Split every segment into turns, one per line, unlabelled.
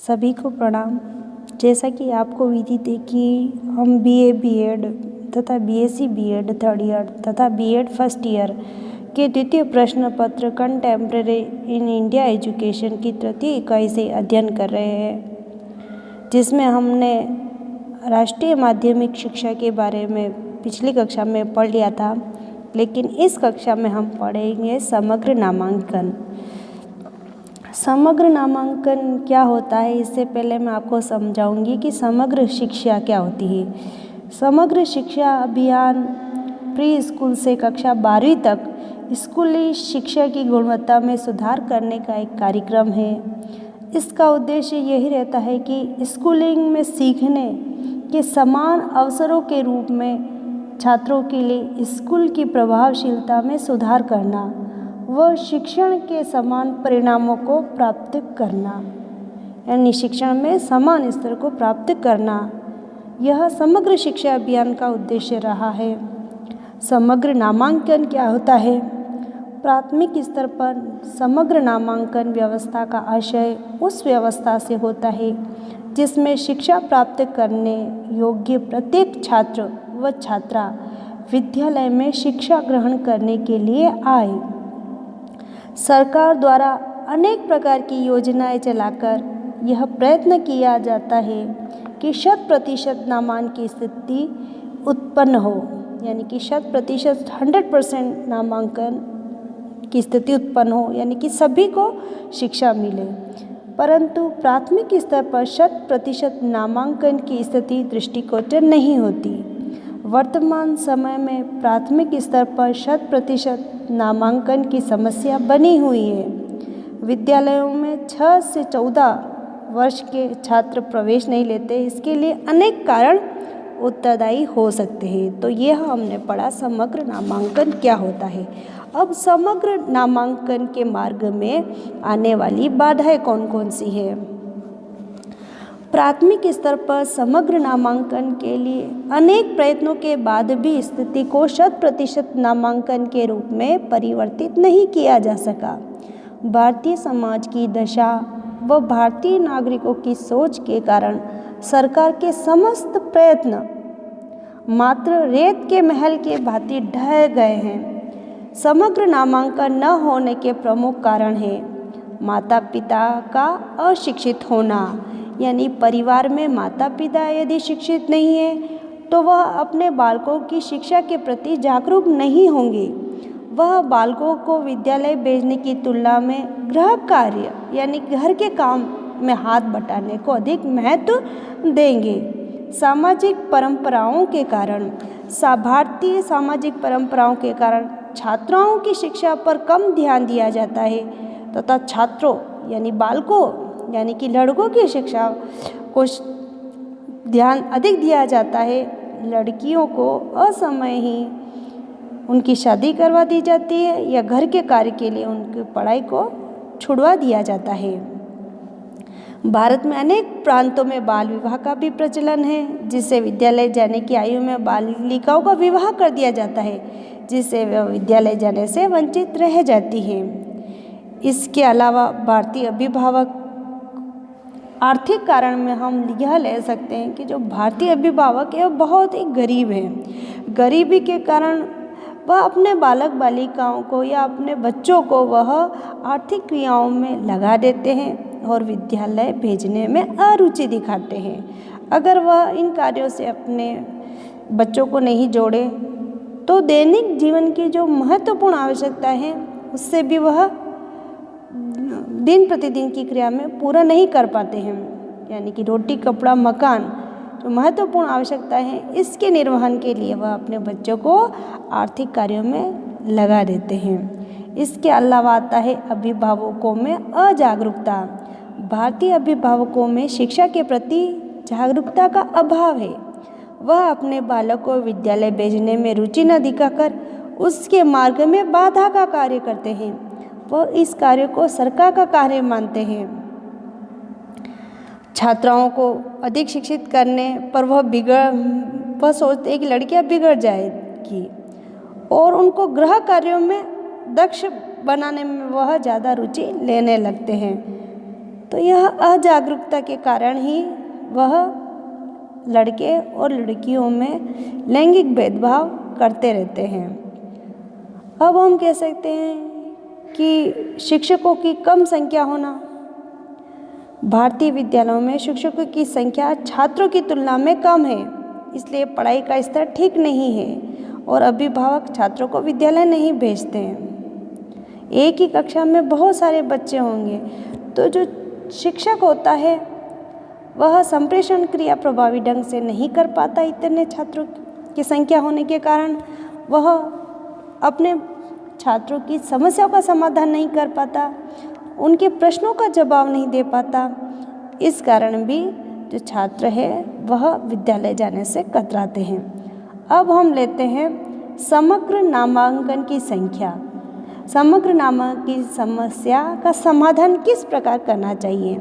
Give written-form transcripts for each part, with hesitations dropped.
सभी को प्रणाम। जैसा कि आपको विदित है कि हम बीए बीएड तथा बीएससी बीएड थर्ड ईयर तथा बीएड फर्स्ट ईयर के द्वितीय प्रश्न पत्र कंटेम्प्रेरी इन इंडिया एजुकेशन की तृतीय इकाई से अध्ययन कर रहे हैं, जिसमें हमने राष्ट्रीय माध्यमिक शिक्षा के बारे में पिछली कक्षा में पढ़ लिया था। लेकिन इस कक्षा में हम पढ़ेंगे समग्र नामांकन। समग्र नामांकन क्या होता है, इससे पहले मैं आपको समझाऊंगी कि समग्र शिक्षा क्या होती है। समग्र शिक्षा अभियान प्री स्कूल से कक्षा 12वीं तक स्कूली शिक्षा की गुणवत्ता में सुधार करने का एक कार्यक्रम है। इसका उद्देश्य यही रहता है कि स्कूलिंग में सीखने के समान अवसरों के रूप में छात्रों के लिए स्कूल की प्रभावशीलता में सुधार करना व शिक्षण के समान परिणामों को प्राप्त करना, यानी शिक्षण में समान स्तर को प्राप्त करना, यह समग्र शिक्षा अभियान का उद्देश्य रहा है। समग्र नामांकन क्या होता है? प्राथमिक स्तर पर समग्र नामांकन व्यवस्था का आशय उस व्यवस्था से होता है जिसमें शिक्षा प्राप्त करने योग्य प्रत्येक छात्र व छात्रा विद्यालय में शिक्षा ग्रहण करने के लिए आए। सरकार द्वारा अनेक प्रकार की योजनाएं चलाकर यह प्रयत्न किया जाता है कि 100% नामांकन की स्थिति उत्पन्न हो, यानी कि 100% नामांकन की स्थिति उत्पन्न हो, यानी कि सभी को शिक्षा मिले। परंतु प्राथमिक स्तर पर 100% नामांकन की स्थिति दृष्टिगोचर नहीं होती। वर्तमान समय में प्राथमिक स्तर पर 100% नामांकन की समस्या बनी हुई है। विद्यालयों में 6 से 14 वर्ष के छात्र प्रवेश नहीं लेते। इसके लिए अनेक कारण उत्तरदायी हो सकते हैं। तो यह हमने पढ़ा समग्र नामांकन क्या होता है। अब समग्र नामांकन के मार्ग में आने वाली बाधाएं कौन कौन सी है? प्राथमिक स्तर पर समग्र नामांकन के लिए अनेक प्रयत्नों के बाद भी स्थिति को 100% नामांकन के रूप में परिवर्तित नहीं किया जा सका। भारतीय समाज की दशा व भारतीय नागरिकों की सोच के कारण सरकार के समस्त प्रयत्न मात्र रेत के महल के भांति ढह गए हैं। समग्र नामांकन न होने के प्रमुख कारण हैं माता पिता का अशिक्षित होना, यानी परिवार में माता पिता यदि शिक्षित नहीं है तो वह अपने बालकों की शिक्षा के प्रति जागरूक नहीं होंगे। वह बालकों को विद्यालय भेजने की तुलना में गृह कार्य यानी घर के काम में हाथ बटाने को अधिक महत्व देंगे। सामाजिक परंपराओं के कारण भारतीय सामाजिक परंपराओं के कारण छात्राओं की शिक्षा पर कम ध्यान दिया जाता है तथा छात्रों यानी बालकों यानी कि लड़कों की शिक्षा को ध्यान अधिक दिया जाता है। लड़कियों को असमय ही उनकी शादी करवा दी जाती है या घर के कार्य के लिए उनकी पढ़ाई को छुड़वा दिया जाता है। भारत में अनेक प्रांतों में बाल विवाह का भी प्रचलन है, जिससे विद्यालय जाने की आयु में बालिकाओं का विवाह कर दिया जाता है, जिससे वे विद्यालय जाने से वंचित रह जाती हैं। इसके अलावा भारतीय अभिभावक आर्थिक कारण में हम यह ले सकते हैं कि जो भारतीय अभिभावक है वो बहुत ही गरीब हैं। गरीबी के कारण वह अपने बालक बालिकाओं को या अपने बच्चों को वह आर्थिक क्रियाओं में लगा देते हैं और विद्यालय भेजने में अरुचि दिखाते हैं। अगर वह इन कार्यों से अपने बच्चों को नहीं जोड़े तो दैनिक जीवन की जो महत्वपूर्ण आवश्यकता है उससे भी वह दिन प्रतिदिन की क्रिया में पूरा नहीं कर पाते हैं, यानी कि रोटी कपड़ा मकान जो महत्वपूर्ण आवश्यकता है इसके निर्वहन के लिए वह अपने बच्चों को आर्थिक कार्यों में लगा देते हैं। इसके अलावा आता है अभिभावकों में अजागरूकता। भारतीय अभिभावकों में शिक्षा के प्रति जागरूकता का अभाव है। वह अपने बालक को विद्यालय भेजने में रुचि न दिखाकर उसके मार्ग में बाधा का कार्य करते हैं। वह इस कार्य को सरकार का कार्य मानते हैं। छात्राओं को अधिक शिक्षित करने पर वह सोचते हैं कि लड़कियां बिगड़ जाएगी और उनको गृह कार्यों में दक्ष बनाने में वह ज़्यादा रुचि लेने लगते हैं। तो यह अजागरूकता के कारण ही वह लड़के और लड़कियों में लैंगिक भेदभाव करते रहते हैं। अब हम कह सकते हैं कि शिक्षकों की कम संख्या होना। भारतीय विद्यालयों में शिक्षकों की संख्या छात्रों की तुलना में कम है, इसलिए पढ़ाई का स्तर ठीक नहीं है और अभिभावक छात्रों को विद्यालय नहीं भेजते हैं। एक ही कक्षा में बहुत सारे बच्चे होंगे तो जो शिक्षक होता है वह संप्रेषण क्रिया प्रभावी ढंग से नहीं कर पाता। इतने छात्रों की संख्या होने के कारण वह अपने छात्रों की समस्याओं का समाधान नहीं कर पाता, उनके प्रश्नों का जवाब नहीं दे पाता। इस कारण भी जो छात्र है वह विद्यालय जाने से कतराते हैं। अब हम लेते हैं समग्र नामांकन की संख्या। समग्र नामांकन की समस्या का समाधान किस प्रकार करना चाहिए?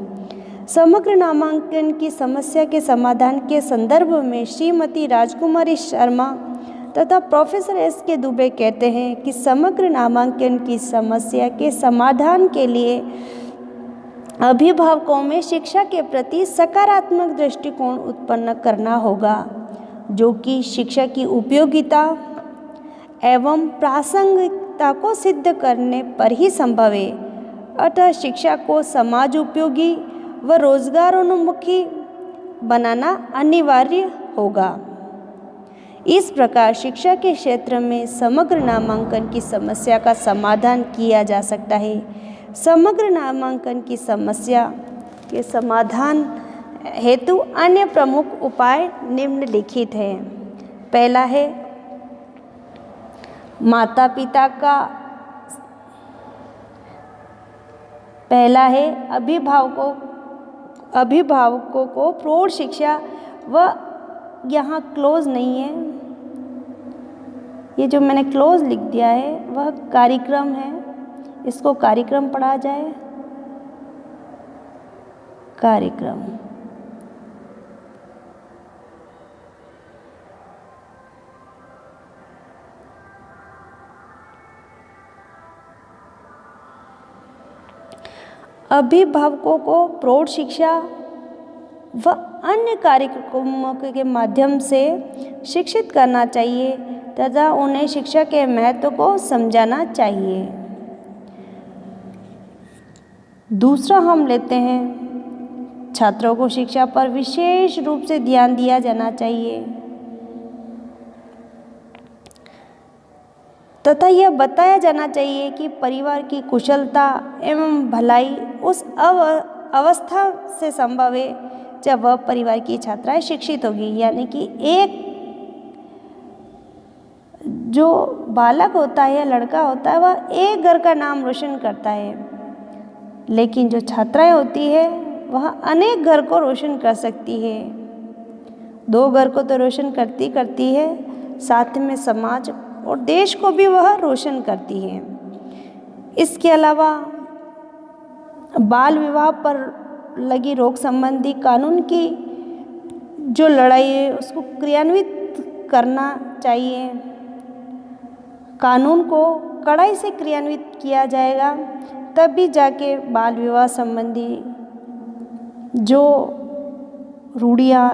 समग्र नामांकन की समस्या के समाधान के संदर्भ में श्रीमती राजकुमारी शर्मा तथा प्रोफेसर एस के दुबे कहते हैं कि समग्र नामांकन की समस्या के समाधान के लिए अभिभावकों में शिक्षा के प्रति सकारात्मक दृष्टिकोण उत्पन्न करना होगा, जो कि शिक्षा की उपयोगिता एवं प्रासंगिकता को सिद्ध करने पर ही संभव है। अतः शिक्षा को समाज उपयोगी व रोजगारोन्मुखी बनाना अनिवार्य होगा। इस प्रकार शिक्षा के क्षेत्र में समग्र नामांकन की समस्या का समाधान किया जा सकता है। समग्र नामांकन की समस्या के समाधान हेतु अन्य प्रमुख उपाय निम्नलिखित हैं। पहला है अभिभावकों को प्रौढ़ शिक्षा व यहाँ क्लोज नहीं है, ये जो मैंने क्लोज लिख दिया है वह कार्यक्रम है, इसको कार्यक्रम पढ़ा जाए। कार्यक्रम अभिभावकों को प्रौढ़ शिक्षा व अन्य कार्यक्रमों के माध्यम से शिक्षित करना चाहिए तथा उन्हें शिक्षा के महत्व को समझाना चाहिए। दूसरा हम लेते हैं छात्रों को शिक्षा पर विशेष रूप से ध्यान दिया जाना चाहिए तथा यह बताया जाना चाहिए कि परिवार की कुशलता एवं भलाई उस अवस्था से संभव है जब वह परिवार की छात्राएं शिक्षित होगी। यानी कि एक जो बालक होता है या लड़का होता है वह एक घर का नाम रोशन करता है, लेकिन जो छात्राएं होती है वह अनेक घर को रोशन कर सकती है। 2 घर को तो रोशन करती है, साथ में समाज और देश को भी वह रोशन करती है। इसके अलावा बाल विवाह पर लगी रोक संबंधी कानून की जो लड़ाई है उसको क्रियान्वित करना चाहिए। कानून को कड़ाई से क्रियान्वित किया जाएगा तभी जाके बाल विवाह संबंधी जो रूढ़ियाँ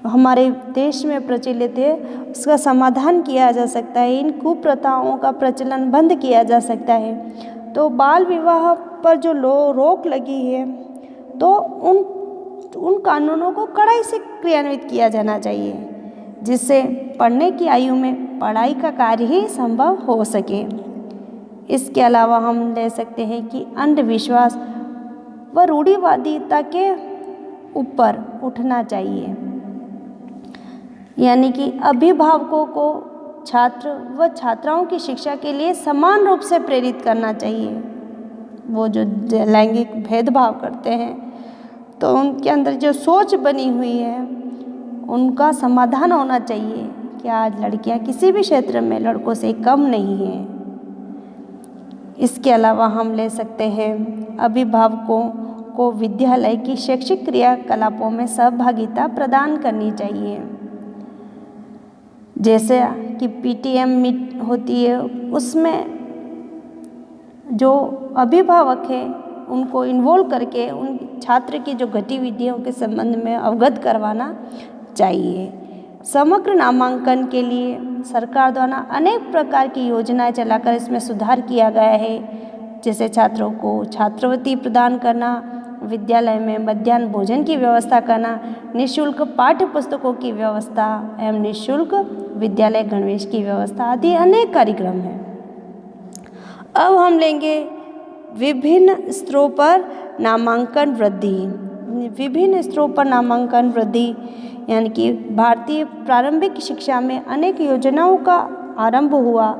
हमारे देश में प्रचलित है उसका समाधान किया जा सकता है, इन कुप्रथाओं का प्रचलन बंद किया जा सकता है। तो बाल विवाह पर जो रोक लगी है तो उन कानूनों को कड़ाई से क्रियान्वित किया जाना चाहिए, जिससे पढ़ने की आयु में पढ़ाई का कार्य ही संभव हो सके। इसके अलावा हम ले सकते हैं कि अंधविश्वास व रूढ़िवादिता के ऊपर उठना चाहिए, यानी कि अभिभावकों को छात्र व छात्राओं की शिक्षा के लिए समान रूप से प्रेरित करना चाहिए। वो जो लैंगिक भेदभाव करते हैं तो उनके अंदर जो सोच बनी हुई है उनका समाधान होना चाहिए कि आज लड़कियां किसी भी क्षेत्र में लड़कों से कम नहीं हैं। इसके अलावा हम ले सकते हैं अभिभावकों को विद्यालय की शैक्षिक क्रियाकलापों में सहभागिता प्रदान करनी चाहिए। जैसे कि पीटीएम मीट होती है उसमें जो अभिभावक है उनको इन्वॉल्व करके उन छात्र की जो गतिविधियों के संबंध में अवगत करवाना चाहिए। समग्र नामांकन के लिए सरकार द्वारा अनेक प्रकार की योजनाएं चलाकर इसमें सुधार किया गया है, जैसे छात्रों को छात्रवृत्ति प्रदान करना, विद्यालय में मध्याह्न भोजन की व्यवस्था करना, निःशुल्क पाठ्य पुस्तकों की व्यवस्था एवं निःशुल्क विद्यालय गणवेश की व्यवस्था आदि अनेक कार्यक्रम हैं। अब हम लेंगे विभिन्न स्तरों पर नामांकन वृद्धि। विभिन्न स्तरों पर नामांकन वृद्धि यानी कि भारतीय प्रारंभिक शिक्षा में अनेक योजनाओं का आरंभ हुआ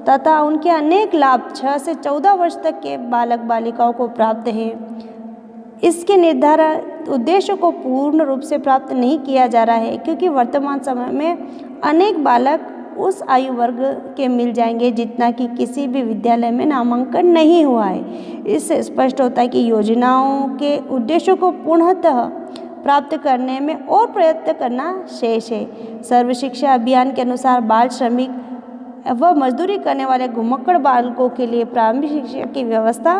तथा उनके अनेक लाभ 6 से 14 वर्ष तक के बालक बालिकाओं को प्राप्त हैं। इसके निर्धारित उद्देश्यों को पूर्ण रूप से प्राप्त नहीं किया जा रहा है, क्योंकि वर्तमान समय में अनेक बालक उस आयु वर्ग के मिल जाएंगे जितना कि किसी भी विद्यालय में नामांकन नहीं हुआ है। इससे स्पष्ट होता है कि योजनाओं के उद्देश्यों को पूर्णतः प्राप्त करने में और प्रयत्न करना शेष है। सर्व शिक्षा अभियान के अनुसार बाल श्रमिक व मजदूरी करने वाले घुमक्कड़ बालकों के लिए प्रारंभिक शिक्षा की व्यवस्था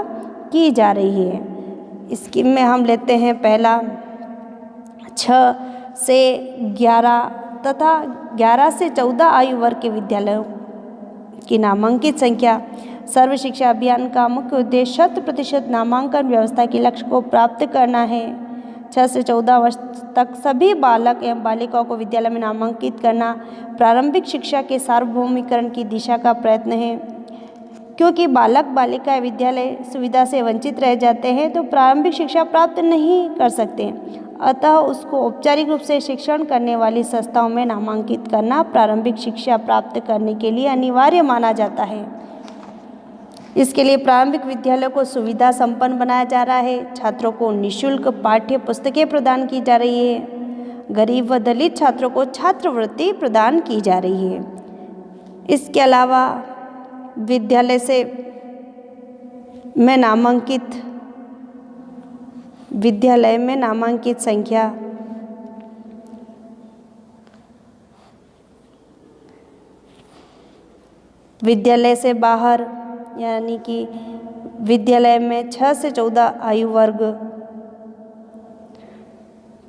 की जा रही है। स्कीम में हम लेते हैं पहला 6 से 11 तथा 11 से 14 आयु वर्ग के विद्यालयों की नामांकित संख्या। सर्व शिक्षा अभियान का मुख्य उद्देश्य 100% नामांकन व्यवस्था के लक्ष्य को प्राप्त करना है। 6 से 14 वर्ष तक सभी बालक एवं बालिकाओं को विद्यालय में नामांकित करना प्रारंभिक शिक्षा के सार्वभौमिकरण की दिशा का प्रयत्न है। क्योंकि बालक बालिकाएं विद्यालय सुविधा से वंचित रह जाते हैं तो प्रारंभिक शिक्षा प्राप्त नहीं कर सकते, अतः उसको औपचारिक रूप से शिक्षण करने वाली संस्थाओं में नामांकित करना प्रारंभिक शिक्षा प्राप्त करने के लिए अनिवार्य माना जाता है। इसके लिए प्रारंभिक विद्यालयों को सुविधा संपन्न बनाया जा रहा है। छात्रों को निःशुल्क पाठ्य पुस्तकें प्रदान की जा रही है। गरीब व दलित छात्रों को छात्रवृत्ति प्रदान की जा रही है। इसके अलावा विद्यालय से में नामांकित संख्या विद्यालय से बाहर यानी कि विद्यालय में 6 से 14 आयु वर्ग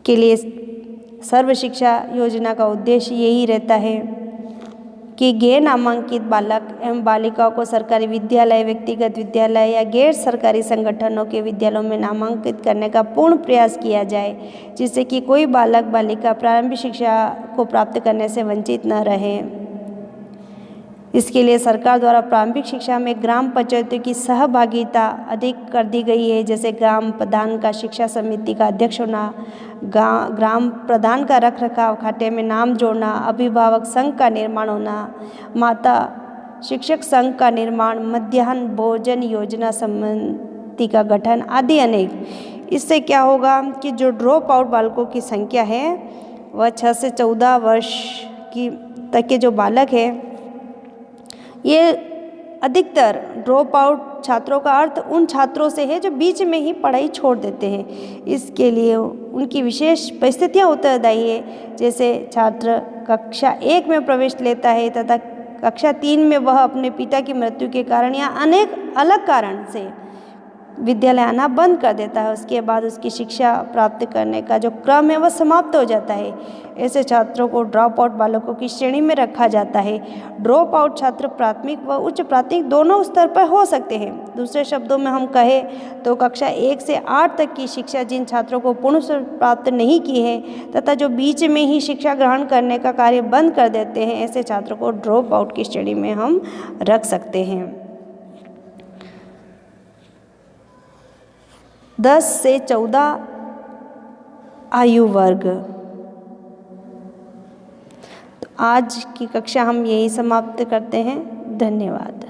के लिए सर्व शिक्षा योजना का उद्देश्य यही रहता है कि गैर नामांकित बालक एवं बालिकाओं को सरकारी विद्यालय, व्यक्तिगत विद्यालय या गैर सरकारी संगठनों के विद्यालयों में नामांकित करने का पूर्ण प्रयास किया जाए, जिससे कि कोई बालक बालिका प्रारंभिक शिक्षा को प्राप्त करने से वंचित न रहे। इसके लिए सरकार द्वारा प्रारंभिक शिक्षा में ग्राम पंचायतों की सहभागिता अधिक कर दी गई है, जैसे ग्राम प्रधान का शिक्षा समिति का अध्यक्ष होना, ग्राम प्रधान का रख रखाव, खाते में नाम जोड़ना, अभिभावक संघ का निर्माण होना, माता शिक्षक संघ का निर्माण, मध्याह्न भोजन योजना समिति का गठन आदि अनेक। इससे क्या होगा कि जो ड्रॉप आउट बालकों की संख्या है वह 6 से 14 वर्ष की तक के जो बालक है, ये अधिकतर ड्रॉप आउट छात्रों का अर्थ उन छात्रों से है जो बीच में ही पढ़ाई छोड़ देते हैं। इसके लिए उनकी विशेष परिस्थितियाँ उत्तरदायी है, जैसे छात्र कक्षा 1 में प्रवेश लेता है तथा कक्षा 3 में वह अपने पिता की मृत्यु के कारण या अनेक अलग कारण से विद्यालय आना बंद कर देता है। उसके बाद उसकी शिक्षा प्राप्त करने का जो क्रम है वह समाप्त हो जाता है। ऐसे छात्रों को ड्रॉप आउट बालकों की श्रेणी में रखा जाता है। ड्रॉप आउट छात्र प्राथमिक व उच्च प्राथमिक दोनों स्तर पर हो सकते हैं। दूसरे शब्दों में हम कहें तो कक्षा 1 से 8 तक की शिक्षा जिन छात्रों को पूर्ण प्राप्त नहीं की है तथा जो बीच में ही शिक्षा ग्रहण करने का कार्य बंद कर देते हैं, ऐसे छात्रों को ड्रॉप आउट की श्रेणी में हम रख सकते हैं। 10 से 14 आयु वर्ग। तो आज की कक्षा हम यही समाप्त करते हैं। धन्यवाद।